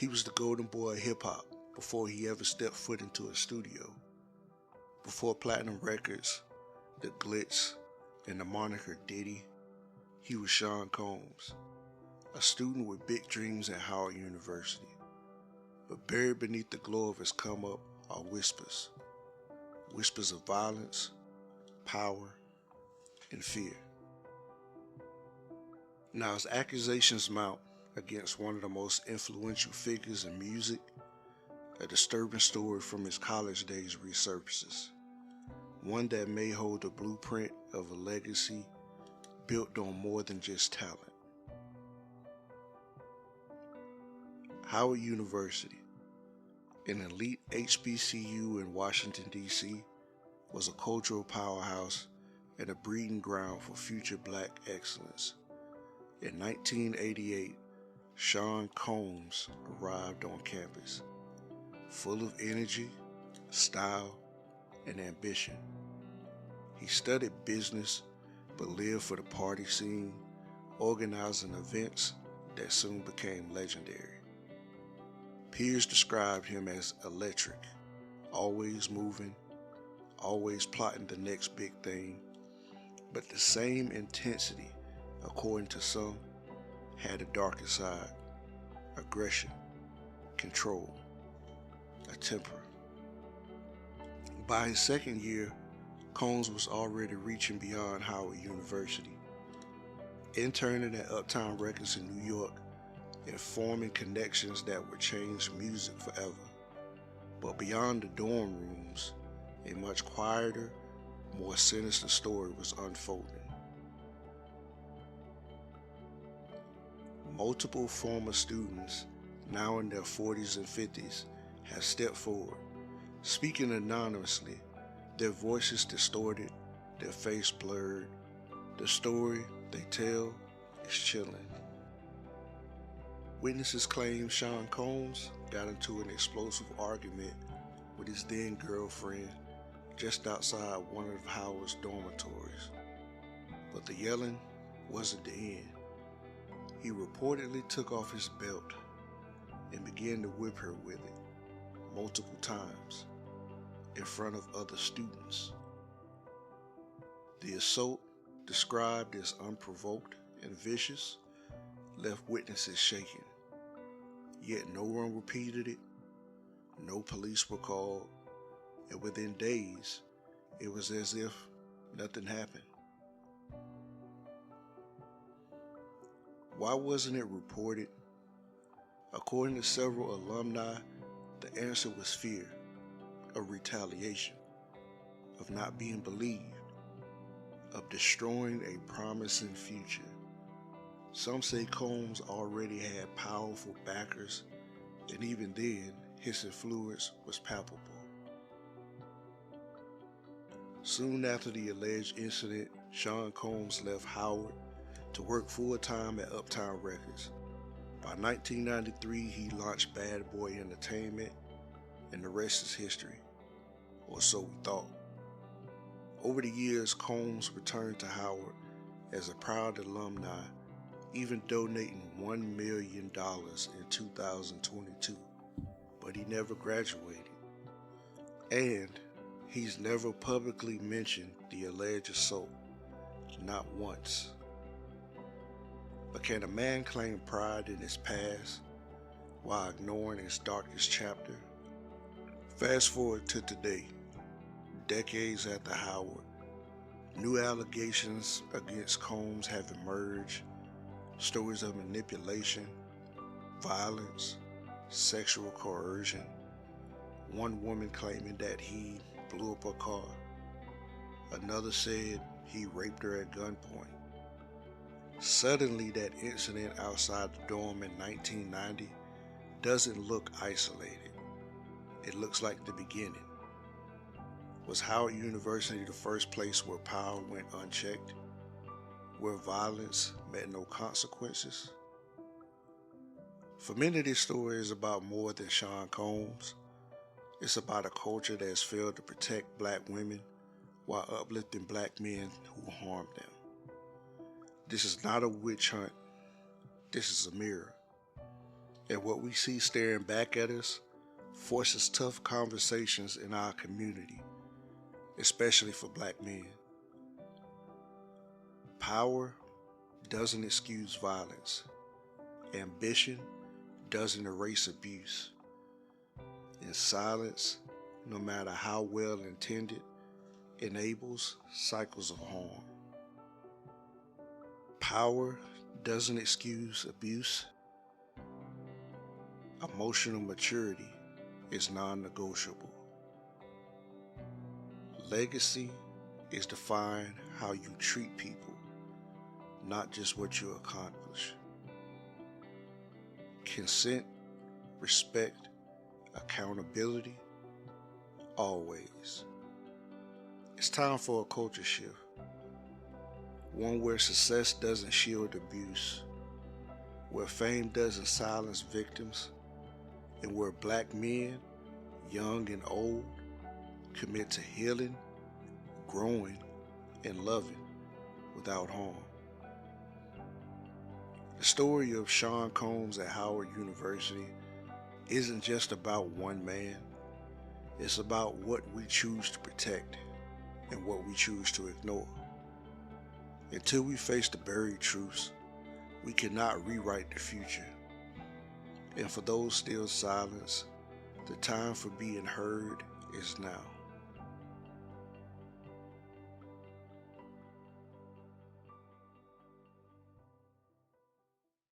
He was the golden boy of hip-hop before he ever stepped foot into a studio. Before platinum records, the glitz, and the moniker Diddy, he was Sean Combs, a student with big dreams at Howard University. But buried beneath the glow of his come-up are whispers. Whispers of violence, power, and fear. Now, as accusations mount against one of the most influential figures in music, a disturbing story from his college days resurfaces. One that may hold the blueprint of a legacy built on more than just talent. Howard University, an elite HBCU in Washington, D.C., was a cultural powerhouse and a breeding ground for future black excellence. In 1988, Sean Combs arrived on campus, full of energy, style, and ambition. He studied business, but lived for the party scene, organizing events that soon became legendary. Peers described him as electric, always moving, always plotting the next big thing, but the same intensity, according to some, had a darker side: aggression, control, a temper. By his second year, Combs was already reaching beyond Howard University, interning at Uptown Records in New York and forming connections that would change music forever. But beyond the dorm rooms, a much quieter, more sinister story was unfolding. Multiple former students, now in their 40s and 50s, have stepped forward, speaking anonymously, their voices distorted, their face blurred. The story they tell is chilling. Witnesses claim Sean Combs got into an explosive argument with his then girlfriend just outside one of Howard's dormitories. But the yelling wasn't the end. He reportedly took off his belt and began to whip her with it multiple times in front of other students. The assault, described as unprovoked and vicious, left witnesses shaken. Yet no one repeated it, no police were called, and within days, it was as if nothing happened. Why wasn't it reported? According to several alumni, the answer was fear of retaliation, of not being believed, of destroying a promising future. Some say Combs already had powerful backers, and even then, his influence was palpable. Soon after the alleged incident, Sean Combs left Howard to work full-time at Uptown Records. By 1993, he launched Bad Boy Entertainment, and the rest is history, or so we thought. Over the years, Combs returned to Howard as a proud alumni, even donating $1 million in 2022, but he never graduated. And he's never publicly mentioned the alleged assault, not once. But can a man claim pride in his past while ignoring his darkest chapter? Fast forward to today, decades after Howard, new allegations against Combs have emerged. Stories of manipulation, violence, sexual coercion. One woman claiming that he blew up her car. Another said he raped her at gunpoint. Suddenly, that incident outside the dorm in 1990 doesn't look isolated. It looks like the beginning. Was Howard University the first place where power went unchecked? Where violence met no consequences? For many, this story is about more than Sean Combs. It's about a culture that has failed to protect black women while uplifting black men who harmed them. This is not a witch hunt. This is a mirror. And what we see staring back at us forces tough conversations in our community, especially for black men. Power doesn't excuse violence. Ambition doesn't erase abuse. And silence, no matter how well intended, enables cycles of harm. Power doesn't excuse abuse. Emotional maturity is non-negotiable. Legacy is defined how you treat people, not just what you accomplish. Consent, respect, accountability, always. It's time for a culture shift. One where success doesn't shield abuse, where fame doesn't silence victims, and where black men, young and old, commit to healing, growing, and loving without harm. The story of Sean Combs at Howard University isn't just about one man. It's about what we choose to protect and what we choose to ignore. Until we face the buried truths, we cannot rewrite the future. And for those still silenced, the time for being heard is now.